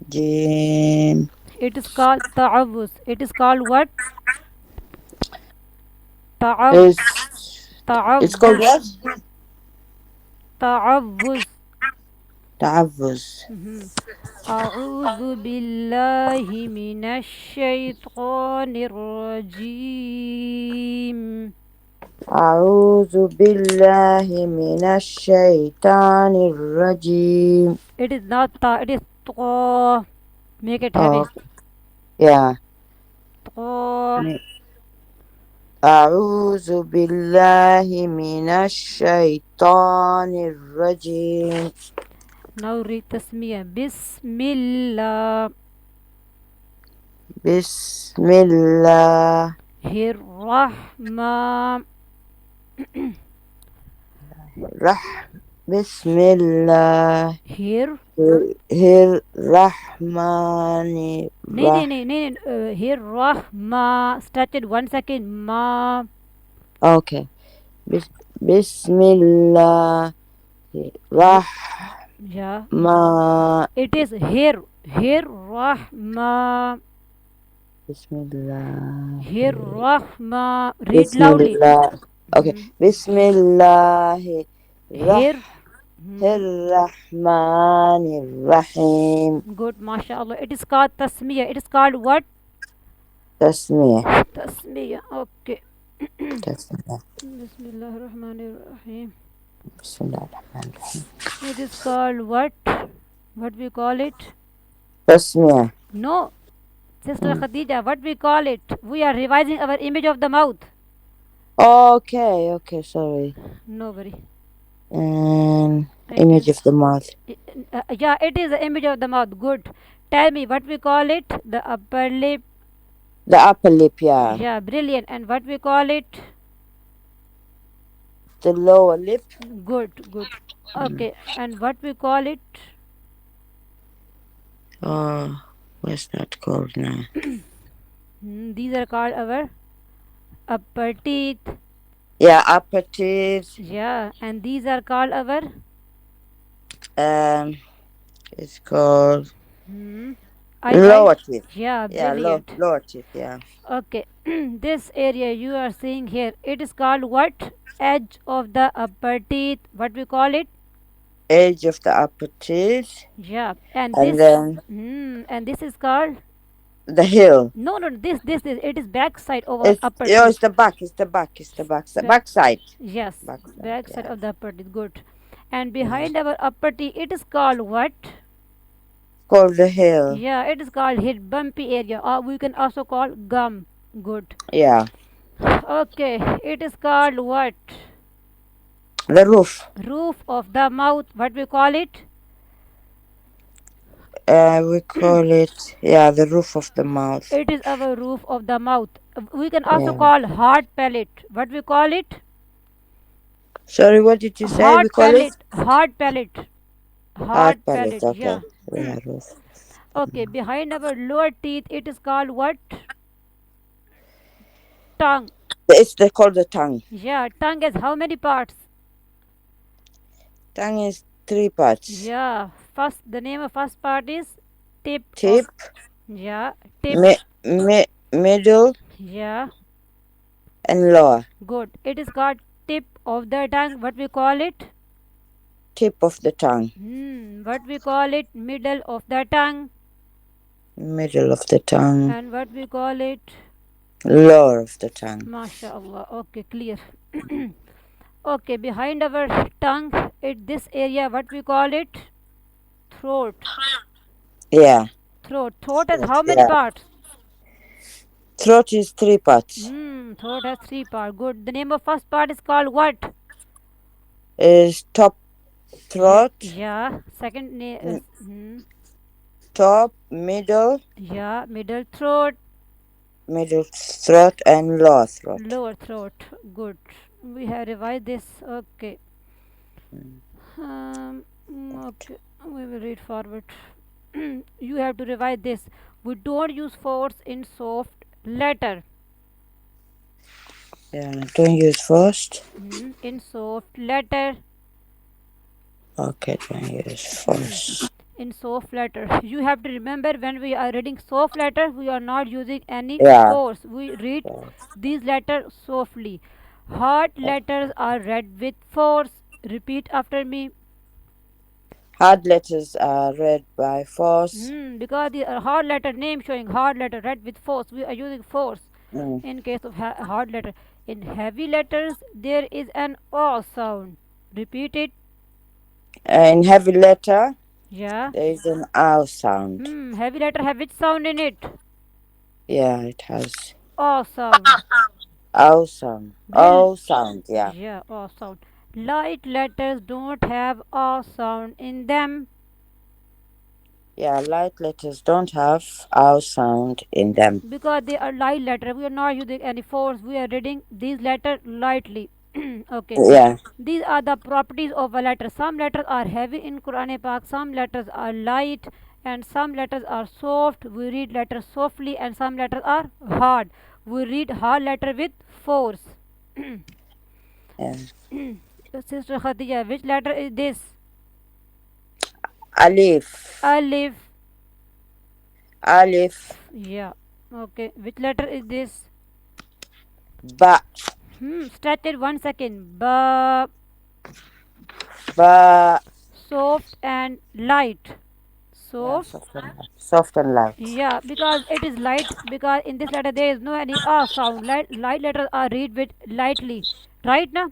Jim. It is called ta'awuz. It is called what? Ta'aw It's called ta'awuz. what? Ta'awuz. تعفز. Mhm. أعوذ بالله من الشيطان الرجيم. أعوذ بالله من الشيطان الرجيم. It is not ta, it is to. Make it Oh, heavy. yeah. To. أعوذ بالله من الشيطان الرجيم. Now read tasmiyah. Bismillah. بسم الله Rahman. بسم الله Here. الرحمن Nee, nee, الرحيم. nee, nee. Here Rahma. Started 1 second. Ma. Okay. بسم الله Yeah. الرحمن. It is here. Here Rahma. بسم الله Here Rahma. Read بسم loudly. الله. Okay. Mhm. بسم الله Here. Mhm. الرحمن الرحيم. Good, mashallah. It is called tasmiyah. It is called what? تسمية. Tasmiyah. Okay. تسمية. Bismillahirrahmanirrahim. بسم الله الرحمن الرحيم. It is called what? What we call it? تسمية. No, Sister Mm. Khadija, what we call it? We are revising our image of the mouth. Okay, sorry. No worry. It Image is, of the mouth. yeah, it is the image of the mouth. Good. Tell me what we call it? The upper lip. The upper lip, yeah. Yeah, brilliant. And what we call it? The lower lip. Good, good. Okay, and what we call it? Oh, what's that called now? These are called our upper teeth. Yeah, upper teeth. Yeah, and these are called our. Um, it's called Hmm, I. lower teeth. Yeah, Yeah, brilliant. lower teeth. Yeah. Okay, this area you are seeing here, it is called what? Edge of the upper teeth. What we call it? Edge of the upper teeth, Yeah, and and this. then And this is called. the heel. No, no, this. It is back side of our It's upper teeth. it's the back. It's the back. It's the back side. Back. Back side. Yes, Back side. back side Yeah. of the upper teeth. Good. And Yeah. behind our upper teeth, it is called what? Called the heel. Yeah, it is called hip bumpy area, or we can also call gum. Good. Yeah. Okay, it is called what? The roof. Roof of the mouth. What we call it? We call it, yeah, the roof of the mouth. It is our roof of the mouth. We can also Yeah. call hard palate. What we call it? Sorry, what did you say? We Hard call it palate. Hard palate. hard Hard palate. palate. Okay. Yeah. Yeah, roof. Okay, behind our lower teeth, it is called what? Tongue. It's called the tongue. Yeah, tongue has how many parts? Tongue is three parts. Yeah, first the name of first part is tip of. Tip, Yeah, tip. middle, Yeah, and lower. good. It is called tip of the tongue. What we call it? Tip of the tongue. What we call it? Middle of the tongue. Middle of the tongue. And what we call it? Lower of the tongue. MashaAllah. Okay, clear. Okay, behind our tongue, this area, what we call it? Throat. Yeah. Throat. Throat has Throat, how many yeah. parts? Throat is three parts. Throat has 3 parts. Good. The name of first part is called what? Is top throat, Yeah. Second name is top, middle, yeah. Middle throat, and lower throat. lower throat. Good. We have revised this. Okay. Okay. We will read forward. You have to revise this. We don't use force in soft letter. Yeah, don't use first. In soft letter. Okay, don't use first. in soft letter. You have to remember when we are reading soft letter, we are not using any Yeah. force. We read these letters softly. Hard letters are read with force. Repeat after me. Hard letters are read by force. Because the hard letter name showing hard letter read with force, we are using force Mm. in case of hard letter. In heavy letters, there is an O sound. Repeat it. In heavy letter, Yeah. there is an ow sound. Heavy letter have which sound in it? Yeah, it has O sound. ow sound. Brill. O sound. Yeah. Yeah, O sound. Light letters don't have O sound in them Yeah, light letters don't have ow sound in them. because they are light letter. We are not using any force. We are reading these letters lightly. Okay. Yeah. These are the properties of a letter. Some letters are heavy in Quran Pak, some letters are light, and some letters are soft. We read letters softly, and some letters are hard. We read hard letter with force. Yeah. Sister Khadija, which letter is this? Alif. Alif. Alif. Yeah. Okay. Which letter is this? Ba. Stretch it 1 second. Ba. Ba. Soft and light. Yeah, Soft. soft and light. Soft and light. Yeah, because it is light. Because in this letter there is no any ah sound. Light letters are read with lightly, right now.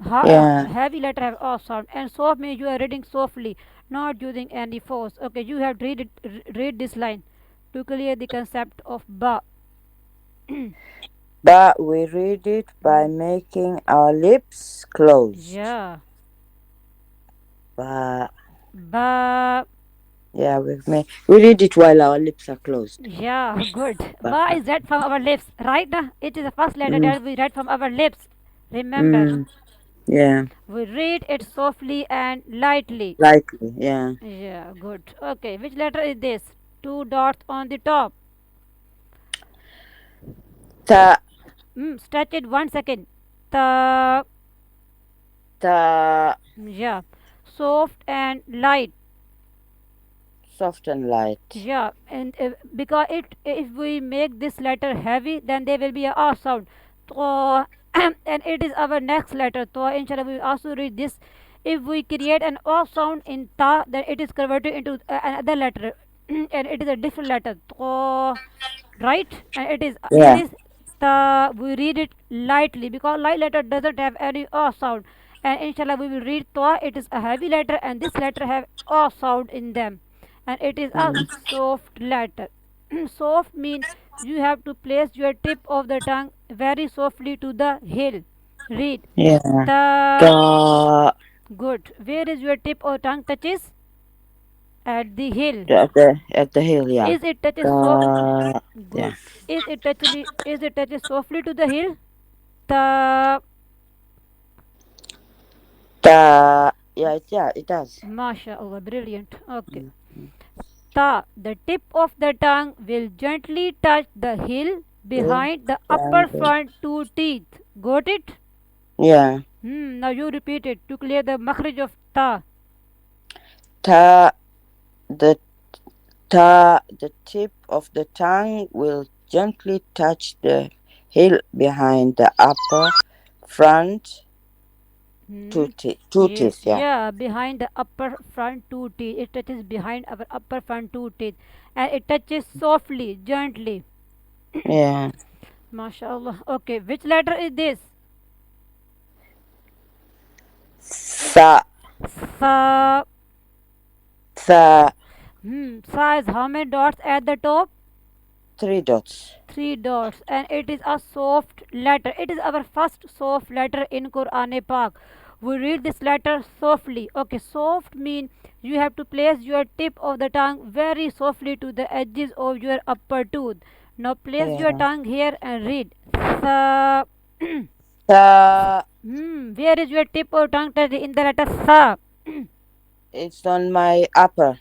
Yeah. Heavy letter have ah sound, and soft means you are reading softly, not using any force. Okay, you have to read this line to clear the concept of ba. But we read it by making our lips closed. Yeah, Ba. ba. Yeah, we read it while our lips are closed. Yeah, good. Ba. Ba is read from our lips, right? Now it is the first letter Mm. that we read from our lips. Remember, Mm. Yeah. we read it softly and lightly. Lightly. Yeah. Yeah, good. Okay, which letter is this? Two dots on the top. Ta. Stretch it 1 second. Ta. Ta. Yeah, soft and light. Soft and light. Yeah, and because if we make this letter heavy, then there will be a ah sound. To, and it is our next letter. To, inshallah, we will also read this. If we create an ah sound in ta, then it is converted into another letter, and it is a different letter. To, right? And it is in Yeah. this ta we read it lightly because light letter doesn't have any ah sound. And inshallah, we will read to. It is a heavy letter, and this letter have ah sound in them, and it is a Mm. soft letter. Soft means you have to place your tip of the tongue very softly to the heel. Read Yeah. the. Ta. Good. Where is your tip or tongue touches? At the heel. At the hill. Yeah. Is it touches soft? Ta. Yeah. Good. Is it touches softly to the heel? The. Ta. Yeah. It does. MashaAllah, brilliant. Okay. Mm. Mm. Ta. The tip of the tongue will gently touch the heel Yeah. behind the upper Triangle. front two teeth. Got it? Yeah. Now you repeat it to clear the makhraj of ta. Ta. The Ta, the tip of the tongue will gently touch the heel behind the upper front Hmm. two teeth, yeah. Yeah, behind the upper front two teeth. It touches behind our upper front two teeth. And it touches softly, gently. Yeah. MashaAllah. Okay, which letter is this? Sa, Sa. sa, Sa is how many dots at the top? 3 dots. Three dots, and it is a soft letter. It is our first soft letter in Quran Pak. We read this letter softly. Okay, soft mean you have to place your tip of the tongue very softly to the edges of your upper tooth. Now place your Yeah. tongue here and read. Sa. Sa, Where is your tip of tongue touch in the letter sa? it's on my upper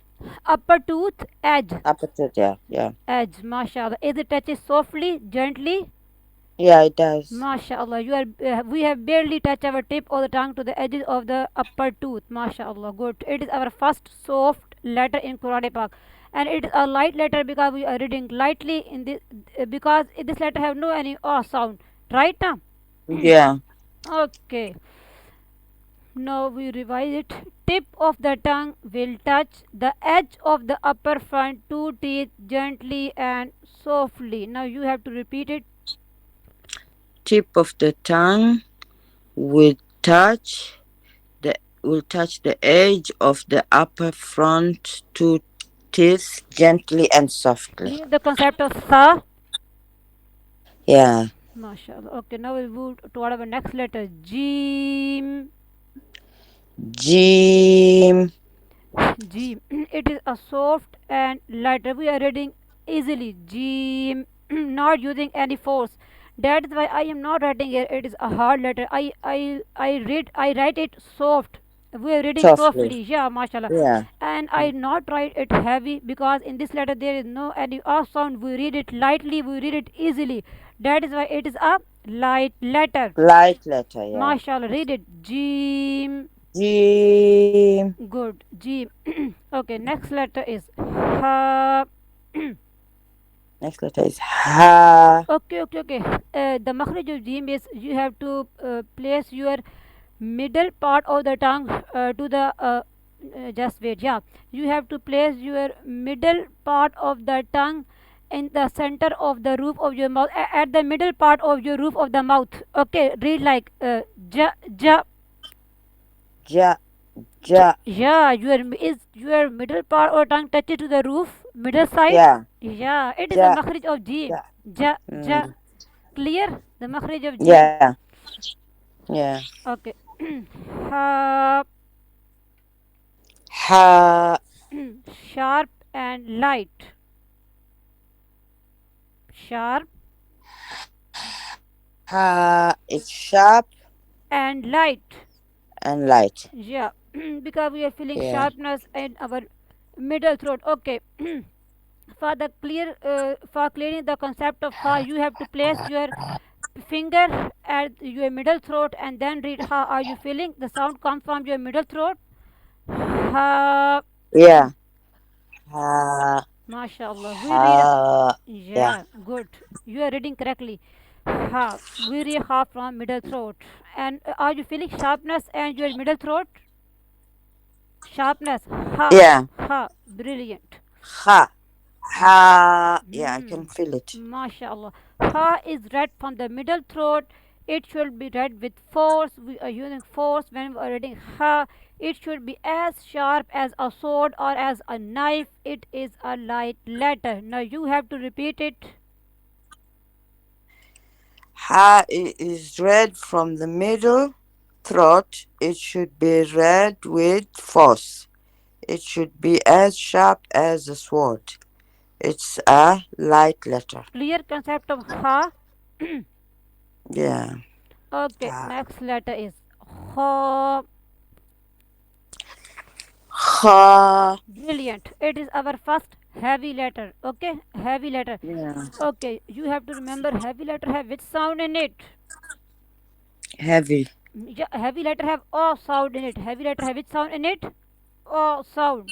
Tooth edge. tooth, yeah. Yeah. Edge, mashallah. Is it touches softly, gently? Yeah, it does. MashaAllah, we have barely touched our tip of the tongue to the edges of the upper tooth. MashaAllah, good. It is our first soft letter in Quran Pak, and it is a light letter because we are reading lightly in this, because this letter have no any sound, right now. Yeah. Okay, now we revise it. Tip of the tongue will touch the edge of the upper front two teeth gently and softly. Now you have to repeat it. Tip of the tongue will touch the edge of the upper front two teeth gently and softly. The concept of sa. Yeah. MashaAllah. Okay, now we move to our next letter. Jim. Jim. Jim. It is a soft and lighter. We are reading easily. Jim. Not using any force. That is why I am not writing here. It is a hard letter. I write it soft. We are reading Softly. softly. Yeah, mashallah. Yeah. And I not write it heavy because in this letter there is no any off sound. We read it lightly. We read it easily. That is why it is a light letter. Light letter, yeah. Mashallah. Read it. Jim. Jim. Good. G. Okay, next letter is ha. Next letter is ha. Okay. The makhraj of Jim is you have to place your middle part of the tongue to the just wait. Yeah, you have to place your middle part of the tongue in the center of the roof of your mouth, at the middle part of your roof of the mouth. Okay, read like ja ja. Ja. Ja. Yeah, your middle part or tongue touches to the roof, middle side. Yeah. Yeah, it is the Ja. makhraj of Jim. Ja. Ja, ja. Mm. Clear? The makhraj of Jim. Yeah. Yeah. Okay. Ha, Ha. sharp and light. Sharp Ha. It's sharp and light. and light. Yeah, because we are feeling Yeah. sharpness in our middle throat. Okay. For clearing the concept of ha, you have to place your finger at your middle throat and then read ha. Are you feeling the sound comes from your middle throat? Ha. Yeah. Ha. MashaAllah. We read Ha. Yeah. yeah, good. You are reading correctly. Ha. We read ha from middle throat. And are you feeling sharpness and your middle throat? Sharpness. Ha. Yeah. Ha. Brilliant. Ha. Ha. Yeah, I Hmm. can feel it. MashaAllah. Ha is read from the middle throat. It should be read with force. We are using force when we are reading ha. It should be as sharp as a sword or as a knife. It is a light letter. Now you have to repeat it. Ha is read from the middle throat. It should be read with force. It should be as sharp as a sword. It's a light letter. Clear concept of ha. Yeah. Okay, Ha. next letter is ha. Ha. Brilliant. It is our first heavy letter. Okay, heavy letter. Yeah. Okay, you have to remember heavy letter have which sound in it? Heavy. Yeah, heavy letter have o sound in it. Heavy letter have which sound in it? O sound.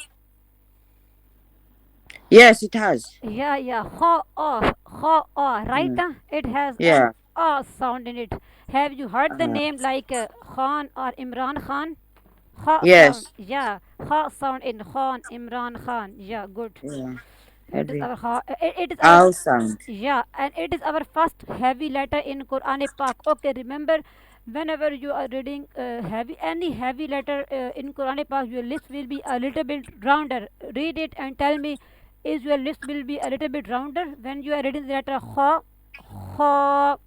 Yes, it has. Yeah. Ha, right? Mm. It has an Yeah. a sound in it. Have you heard the Uh, name like Khan or Imran Khan? Ha sound. yes. Yeah, ha sound in Khan, Imran Khan. Yeah, good. Yeah. It is Heavy. our ha. It is our Owl sound. yeah, and it is our first heavy letter in Quran Pak. Okay, remember, whenever you are reading any heavy letter in Quran Pak, your list will be a little bit rounder. Read it and tell me, is your list will be a little bit rounder when you are reading the letter ha, ha.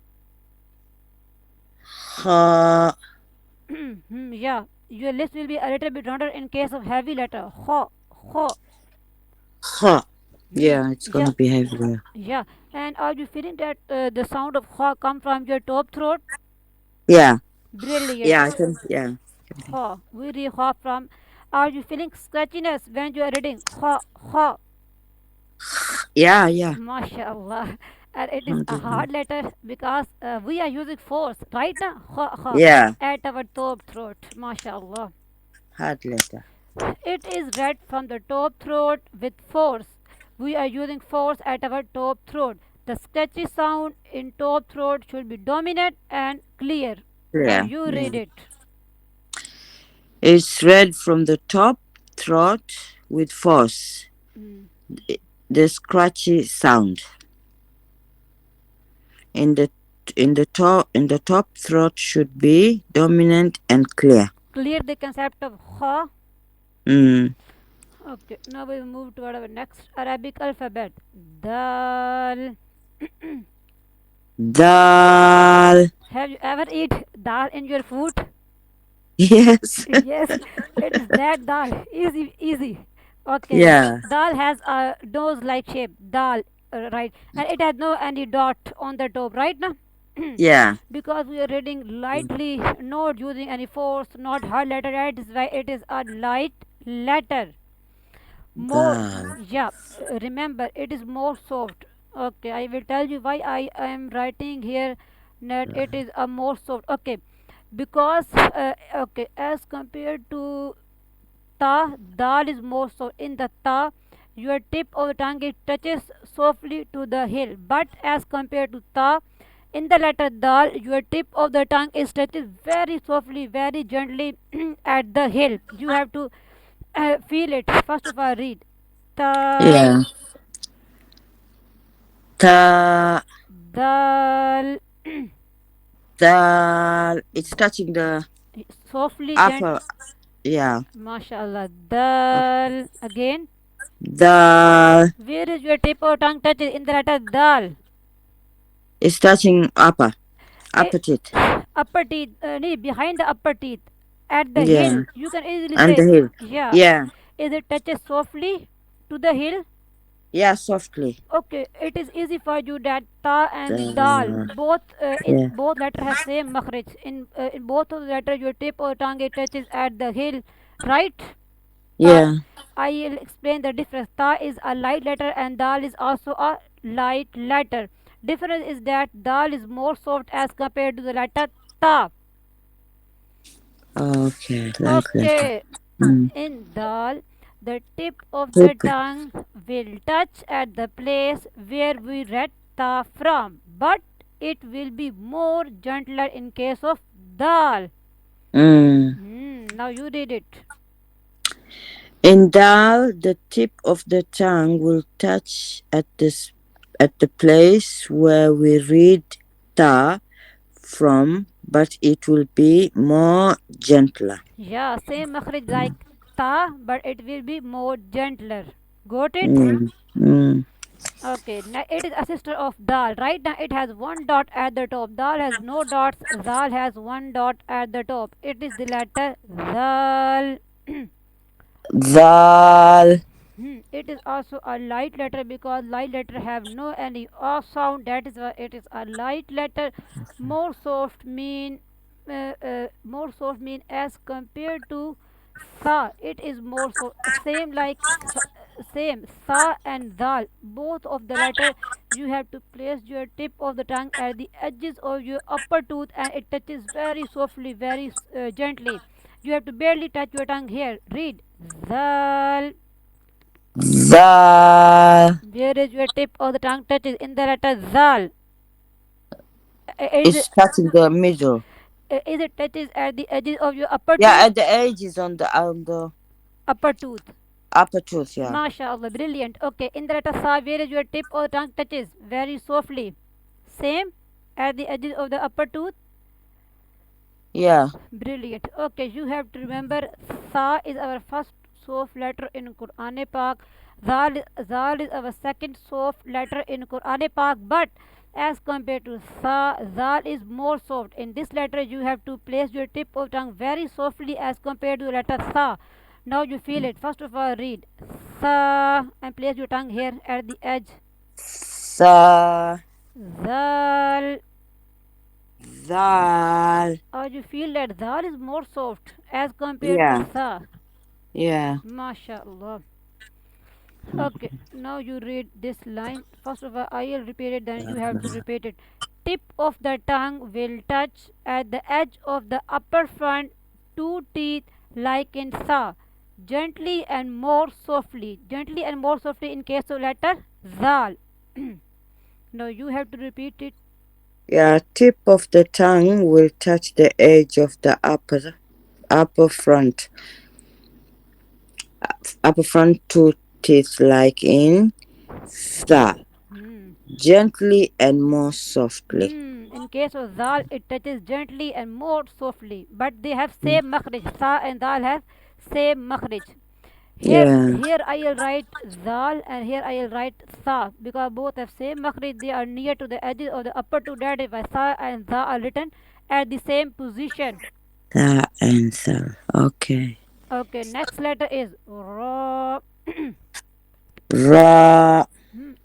Ha. Yeah, your list will be a little bit rounder in case of heavy letter ha, ha. Ha. Yeah, it's Yeah, gonna be heavy. yeah. And are you feeling that the sound of ha come from your top throat? Yeah. Brilliant. Yeah, I can. Yeah. Ha. We read ha from. Are you feeling scratchiness when you are reading ha ha? Yeah. Yeah. MashaAllah. And it is a Alhamdulillah. hard letter because we are using force, right? Ha ha. Yeah. At our top throat. MashaAllah. Hard letter. It is read from the top throat with force. We are using force at our top throat. The scratchy sound in top throat should be dominant and clear. Now Clear. you Yeah. read it. It's read from the top throat with force. Mm. The scratchy sound in the top throat should be dominant and clear. Clear the concept of ha. Mm. Okay, now we move toward our next Arabic alphabet. Dal. Dal. Have you ever eat dal in your food? Yes. Yes, it is that dal. Easy, easy. Okay, Yeah. dal has a nose-like shape. Dal, right, and it has no any dot on the top, right now. Yeah. Because we are reading lightly, not using any force, not hard letter. That is why it is a light letter. More, Dal. yeah. Remember, it is more soft. Okay, I will tell you why I am writing here that it is a more soft. Okay, because okay, as compared to ta, dal is more so in the ta. Your tip of the tongue it touches softly to the hill, but as compared to ta, in the letter dal, your tip of the tongue is touches very softly, very gently at the hill. You have to feel it. First of all, read ta, Yeah. Ta. dal, Dal. It's touching the softly, gent. upper. Yeah. MashaAllah, dal. Again, Dal. where is your tip of tongue touches in the letter dal? It's touching upper. Eh, Upper teeth. upper teeth, behind the upper teeth, at the Yeah. hill. You can easily And the say, hill. yeah. Yeah. Is it touches softly to the hill? Yeah. Softly. Okay, it is easy for you that ta and the dal Dal. both in Yeah. both letter have same makhraj. In both of the letter, your tip or tongue it touches at the hill, right? Uh, Yeah. I will explain the difference. Ta is a light letter and dal is also a light letter. Difference is that dal is more soft as compared to the letter ta. Okay. Like that. Okay, Mm. in dal, the tip of the Tip. tongue will touch at the place where we read ta from, but it will be more gentler in case of dal. Mm. Now you did it. In dal, the tip of the tongue will touch at the place where we read ta from, but it will be more gentler. Yeah, same makhraj like ta, but it will be more gentler. Got it? Mm. Mm. Okay, now it is a sister of dal. Right now it has one dot at the top. Dal has no dots. Zal has one dot at the top. It is the letter zal. Dal. It is also a light letter because light letter have no any o sound. That is why it is a light letter. More soft mean more soft mean as compared to sa. It is more so same like same sa and dal. Both of the letter you have to place your tip of the tongue at the edges of your upper tooth and it touches very softly, very gently. You have to barely touch your tongue here. Read zal. Zal. Where is your tip of the tongue touches in the letter zal? It's touching the middle. Is it touches at the edges of your upper Yeah, tooth? at the edges on the Upper tooth. upper tooth. Yeah. MashaAllah, brilliant. Okay, in the letter sa, where is your tip of the tongue touches? Very softly. Same at the edges of the upper tooth. Yeah. Brilliant. Okay, you have to remember sa is our first soft letter in Quran Pak. Zal is our second soft letter in Quran Pak. But as compared to sa, zal is more soft. In this letter, you have to place your tip of tongue very softly as compared to the letter sa. Now you feel it. First of all, read sa and place your tongue here at the edge. Sa. Zal. Zal. Or you feel that zal is more soft as compared to Yeah. sa. Yeah. MashaAllah. Okay, now you read this line. First of all, I'll repeat it, then you have to repeat it. Tip of the tongue will touch at the edge of the upper front two teeth like in sa. Gently and more softly. Gently and more softly in case of letter zal. Now you have to repeat it. Yeah, tip of the tongue will touch the edge of the upper front upper front two teeth like in tha. Hmm. Gently and more softly. In case of zal, it touches gently and more softly, but they have same makhrij. Sa and dal have same makhrij. Yeah, Here I'll write zal and here I'll write sa because both have same makhrij. They are near to the edges of the upper two. That is why sa and za are written at the same position. tha and tha. Okay. Okay, next letter is ra. Ra,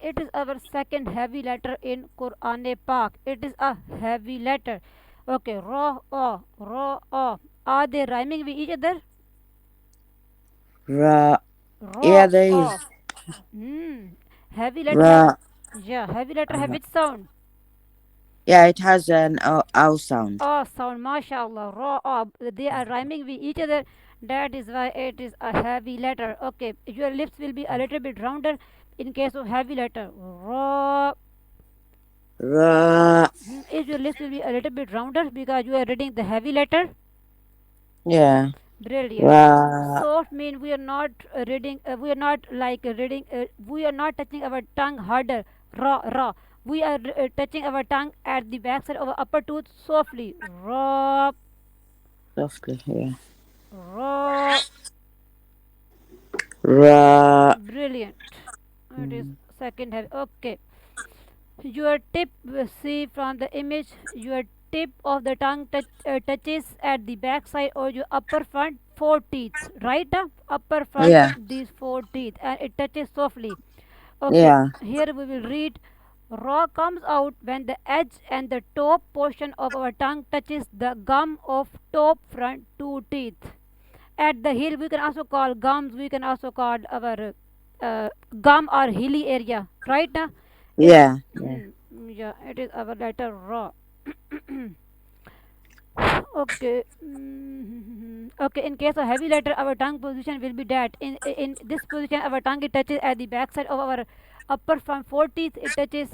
It is our second heavy letter in Quran Pak. It is a heavy letter. Okay, ra, o, ra, o. Are they rhyming with each other? ra. Yeah, Ra, there is. o. Hmm. Heavy letter have, Ra. yeah, heavy letter have which sound? Yeah, it has an ow sound. O sound, mashallah. Ra, o. They are rhyming with each other. That is why it is a heavy letter. Okay, your lips will be a little bit rounder in case of heavy letter. Ra. Ra. Is your lips will be a little bit rounder because you are reading the heavy letter. Yeah. Brilliant. Ra. Soft mean we are not reading. We are not like reading. We are not touching our tongue harder. Raw, raw. We are touching our tongue at the backside of our upper tooth softly. Raw, Softly. Yeah. raw. Ra. Brilliant. It is Mm. second heavy. Okay. Your tip, see from the image, your tip of the tongue touches at the back side or your upper front four teeth, right? Upper front Yeah. these four teeth, and it touches softly. Okay, Yeah. here we will read. Raw comes out when the edge and the top portion of our tongue touches the gum of top front two teeth. At the heel, we can also call gums. We can also call our gum or hilly area, right? It Yeah. Yeah. yeah, it is our letter raw. Okay. Okay. In case of heavy letter, our tongue position will be that. In this position, our tongue it touches at the backside of our upper front four teeth. It touches,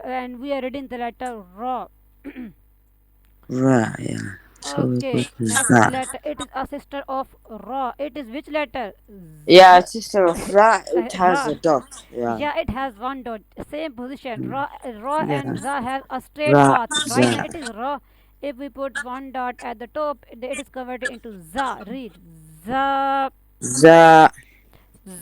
and we are reading the letter raw. Ra. Yeah. So we go Okay. to Next za. letter. It is a sister of raw. It is which letter? Yeah, Z. sister of Ra. It has Ra. a dot. Yeah. Yeah, it has one dot. Same position. Mm. Raw Yeah. and za have a straight Ra. path. Right now Za. it is raw. If we put one dot at the top, it is converted into za. Read za, Za.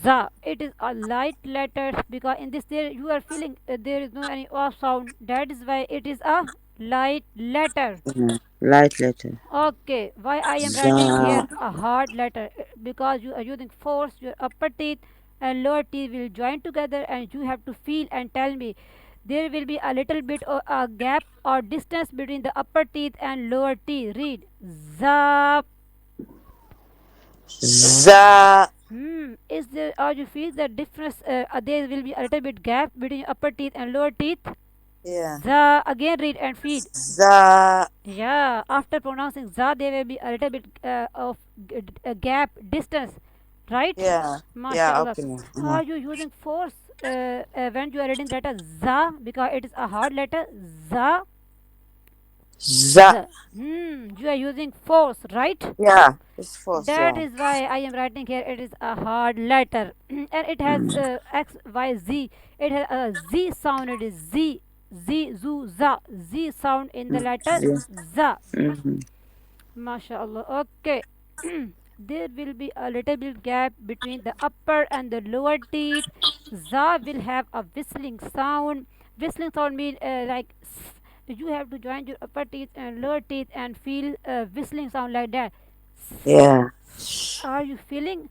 za. It is a light letter because in this there you are feeling there is no any off sound. That is why it is a light letter. Light letter. Okay, why I am writing here Za. a hard letter? Because you are using force, your upper teeth and lower teeth will join together, and you have to feel and tell me there will be a little bit of a gap or distance between the upper teeth and lower teeth. Read zap. Za. Is there or you feel the difference? There will be a little bit gap between upper teeth and lower teeth. Yeah. Za again read and feed. Za. Yeah, after pronouncing za, there will be a little bit of gap distance, right? Yeah. Yeah. MashaAllah. Okay. Are you using force when you are reading letter za because it is a hard letter za? Za. Z. You are using force, right? Yeah. It's false. That Yeah. is why I am writing here. It is a hard letter, and it has x, y, z. It has a z sound. It is z, z, zu, za. Z sound in the letter Yeah. za. Mm-hmm. MashaAllah. Okay. There will be a little bit gap between the upper and the lower teeth. Za will have a whistling sound. Whistling sound means like you have to join your upper teeth and lower teeth and feel a whistling sound like that. Yeah. Are you feeling?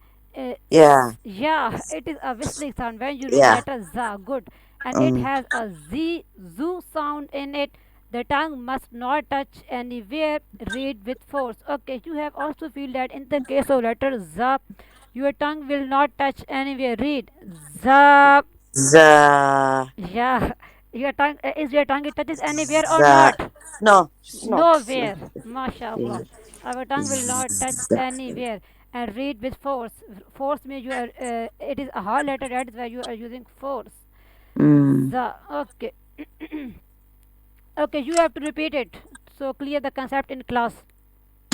Yeah. Yeah, it is a whistling sound when you read Yeah. letter za. Good, and it Um. has a z zoo sound in it. The tongue must not touch anywhere. Read with force. Okay, you have also feel that in the case of letter za, your tongue will not touch anywhere. Read za. Za. Yeah, your tongue is your tongue. It touches anywhere or Za. not? No, it's not. Nowhere. Yeah. MashaAllah. Our tongue will not touch Za. anywhere. and read with force. Force means you are. It is a hard letter. That is why you are using force. Mm. The okay. Okay, you have to repeat it. So clear the concept in class.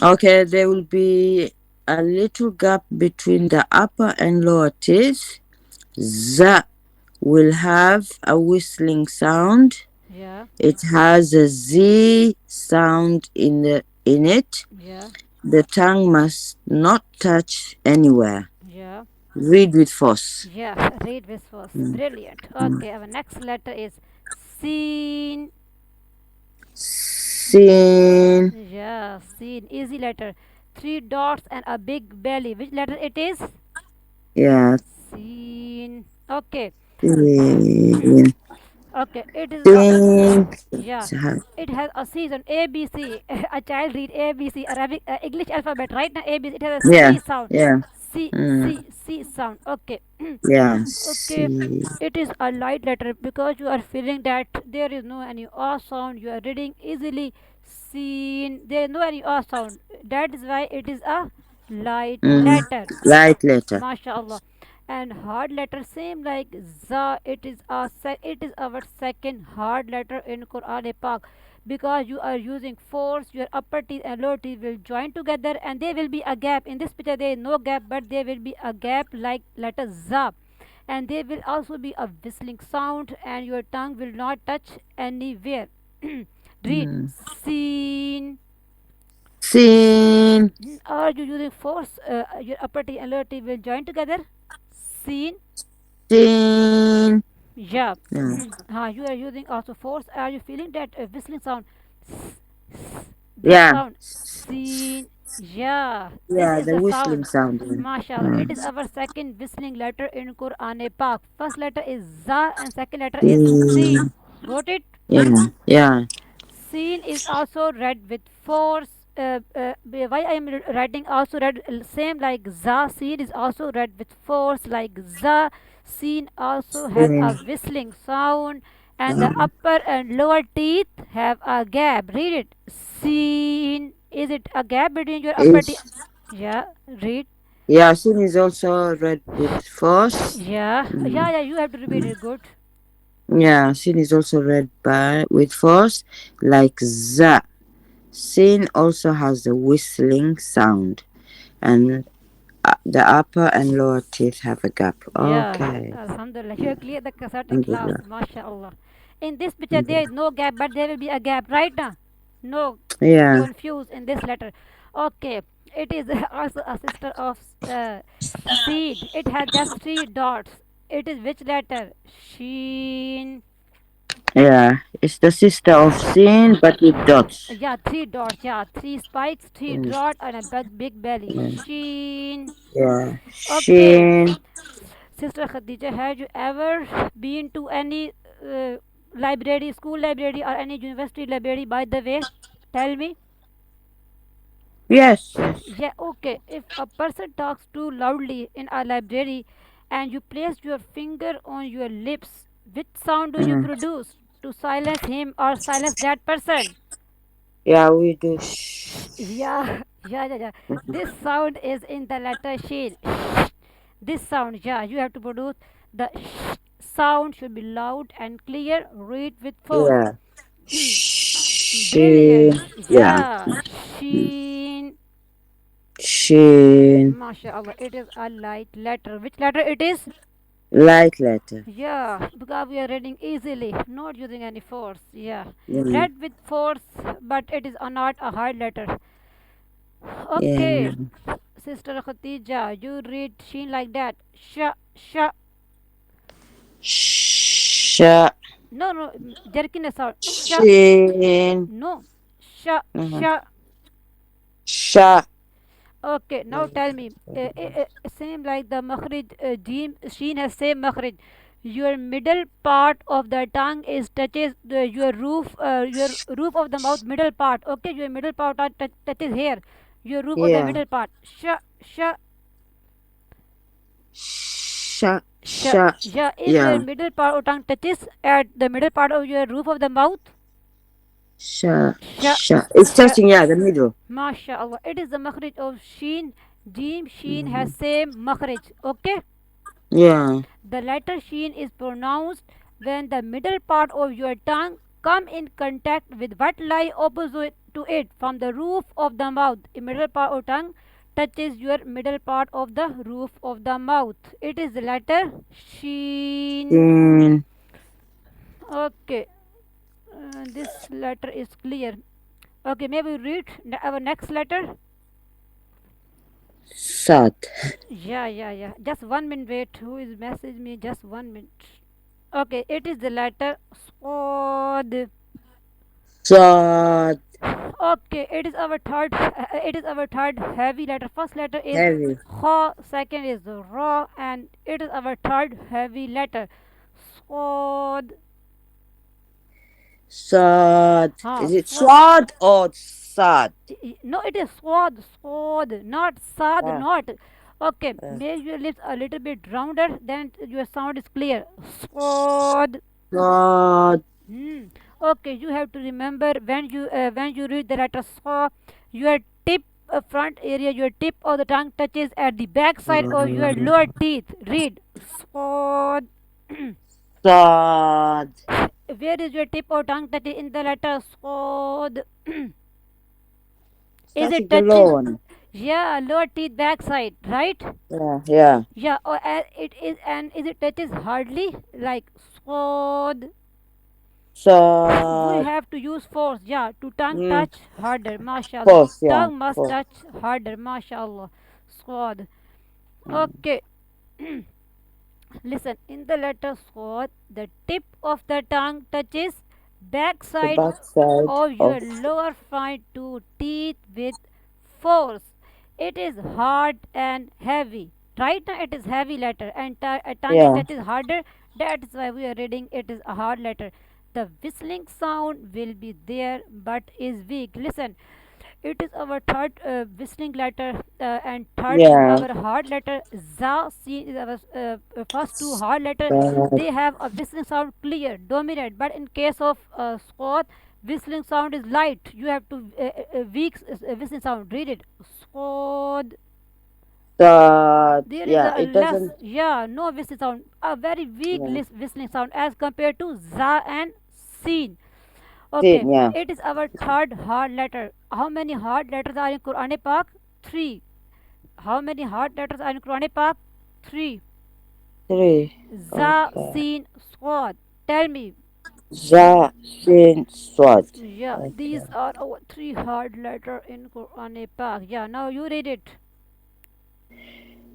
Okay, there will be a little gap between the upper and lower teeth. Z will have a whistling sound. Yeah, It has a Z sound in it. yeah, The tongue must not touch anywhere. yeah, Read with force. yeah. Read with force. Mm, Brilliant. mm. Okay, our next letter is seen. Sin. Yeah, seen. Easy letter. Three dots and a big belly. Which letter it is? Yeah. Seen. Okay. Sin. Okay. It is a Sin. yeah. It has a season A B C. A child read A B C Arabic English alphabet right now. A B C. It has a Yeah. C sound. Yeah. C Mm. C C sound. Okay. Yeah. Okay. Sin. It is a light letter because you are feeling that there is no any R sound. You are reading easily. Seen. There is no any R sound. That is why it is a light Mm. letter. Light letter. MashaAllah. And hard letter same like za. It is our second hard letter in Quran Pak, because you are using force. Your upper teeth and lower teeth will join together, and there will be a gap. In this picture there is no gap, but there will be a gap like letter za, and there will also be a whistling sound, and your tongue will not touch anywhere. Read Mm. seen. Sin. Are you using force? Your upper teeth and lower teeth will join together. Seen. Sin. Yeah. Yeah. You are using also force. Are you feeling that whistling sound? This Yeah. sound. Seen. Yeah. This Yeah. is The the whistling sound. sound. Yeah. MashaAllah. Mm. It is our second whistling letter in Quran Pak. First letter is za and second letter is Sin. seen. Got it? Yeah. Yeah. Seen is also read with force. Why I am writing also read same like za. Seen is also read with force like za. Seen also has Sin. a whistling sound, and the Mm. upper and lower teeth have a gap. Read it. Seen. Is it a gap between your upper teeth? Is Yeah. Read. yeah. Sin is also read with force. Yeah. Mm. Yeah. You have to repeat it. Good. Yeah. Sin is also read by with force like za. Sin also has a whistling sound, and the upper and lower teeth have a gap. Yeah, Okay. Alhamdulillah. You clear the certain class, Alhamdulillah. MashaAllah. In this picture, there is Alhamdulillah. no gap, but there will be a gap, right now? No Yeah. confuse in this letter. Okay, it is also a sister of seed. It has just three dots. It is which letter? Sheen. Yeah. It's the sister of sin, but with dots. Yeah, three dots. Yeah, three spikes, three Mm. dot, and a big belly. Mm. Sheen. Yeah. Okay, Shin. Sister Khadija, have you ever been to any library, school library, or any university library? By the way, tell me. Yes. Yes. Yeah, okay. If a person talks too loudly in a library and you place your finger on your lips, which sound do you Mm. produce to silence him or silence that person? Yeah, we do. Shh. Yeah, yeah. This sound is in the letter sheen. This sound, yeah, you have to produce the sound should be loud and clear. Read with force. Yeah. Shin. Brilliant. Yeah. Yeah, sheen. Shin. MashaAllah, it is a light letter. Which letter it is? Light letter. Yeah, because we are reading easily, not using any force. Yeah, Mm. read with force, but it is not a hard letter. Yeah. Okay, Sister Khatija, you read sheen like that. Sha, sha. Sh. No, no, jerkiness sound. Sha. Shin. No, sha, Mhm. sha. Sha. Okay, now tell me. Same like the makhrij, jim, sheen has same makhrij. Your middle part of the tongue is touches your roof of the mouth middle part. Okay, your middle part touches here. Your roof of the Yeah. middle part. Sha, sha, Sha. sha. Sha. Yeah, is your Yeah. middle part of tongue touches at the middle part of your roof of the mouth? Sha. Sha, Sha. It's sha. touching. Yeah, the middle. MashaAllah. It is the makhrij of sheen. Jim sheen has Mhm. same makhraj. Okay. Yeah. The letter sheen is pronounced when the middle part of your tongue come in contact with what lie opposite to it from the roof of the mouth. The middle part of tongue touches your middle part of the roof of the mouth. It is the letter sheen. Shin. Okay, this letter is clear. Okay, maybe read our next letter. Sad. Yeah. Just 1 minute. Wait. Who is message me? Just 1 minute. Okay, it is the letter sword. Sad. Okay, it is our third. It is our third heavy letter. First letter is Heavy. kha. Second is ra, and it is our third heavy letter. Sword. Sad. Ha. Is it Sword. sword or sad? No, it is sword. Sword, not sad. Ah, Not. Okay, uh, make your lips a little bit rounder. Then your sound is clear. Sword. sad. Hmm. Okay, you have to remember when you read the letter saw, your tip front area, your tip of the tongue touches at the back side of your lower teeth. Read saw. Sad. Where is your tip of tongue touching in the letter saw? Is it Starting the touching? low one. Yeah, lower teeth back side, right? Yeah, yeah. Yeah, or it is, and is it touches hardly like sword? We Sad. have to use force, yeah, to tongue Mm. touch harder, mashallah. Force, yeah. Tongue must Force. touch harder, mashallah. Squad. Mm. Okay, listen, in the letter squad, the tip of the tongue touches The backside back side of of your lower front two teeth with force. It is hard and heavy. Right now it is heavy letter and tongue is yeah. touches harder. That is why we are reading it is a hard letter. The whistling sound will be there but is weak. Listen, it is our third whistling letter and third is Yeah. our hard letter. Za, sin is our first two hard letter. Sad. They have a whistling sound clear, dominant. But in case of squad, whistling sound is light. You have to weak whistling sound. Read it. Squad. Sad. There is Yeah, a it less, doesn't. yeah, no whistling sound. A very weak Yeah. whistling sound as compared to za and sin. Okay, Thin, yeah. it is our third hard letter. How many hard letters are in Quran Pak? Three. How many hard letters are in Quran Pak? Three. Three. Za, Okay. Sin, Swad. Tell me. Za, Shin, Swad. Yeah, these Okay. are our three hard letter in Quran Pak. Yeah, now you read it.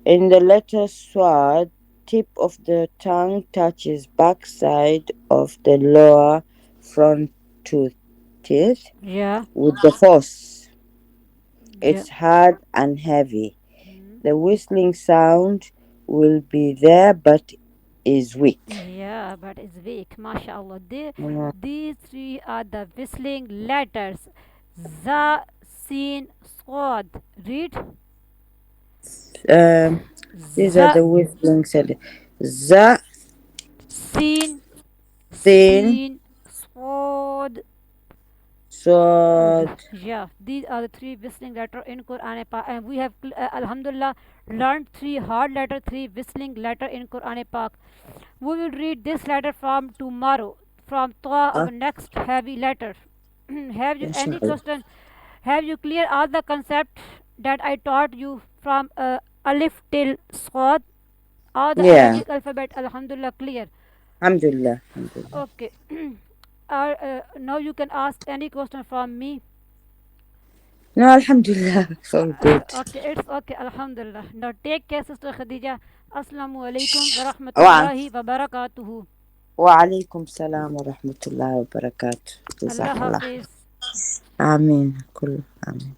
In the letter Swad, tip of the tongue touches backside of the lower front tooth teeth Yeah, with the force. yeah. It's hard and heavy. Hmm. The whistling sound will be there but is weak. Yeah, but it's weak, mashallah. Mhm. These three are the whistling letters. Za, Sin, Swad. Read. Um, these are Za, the whistling sounds. Za, Sin, thin, Sin, Swad. swad. Yeah, these are the three whistling letter in Quran Pak, and we have Alhamdulillah learned three hard letter, three whistling letter in Quran Pak. We will read this letter from tomorrow, from Toa, Ah, our next heavy letter. Have you any inshallah. question? Have you clear all the concept that I taught you from Alif till Swad? All the Yeah. Arabic alphabet, Alhamdulillah, clear. Alhamdulillah. Alhamdulillah. Okay. Now you can ask any question from me. No, Alhamdulillah. It's all good. Okay, it's okay, Alhamdulillah. Now take care, Sister Khadija. Assalamu alaikum wa Wa rahmatullahi wa barakatuhu. وعليكم السلام ورحمة الله وبركاته. Allah جزاك الله خير. Hafiz. آمين كل آمين.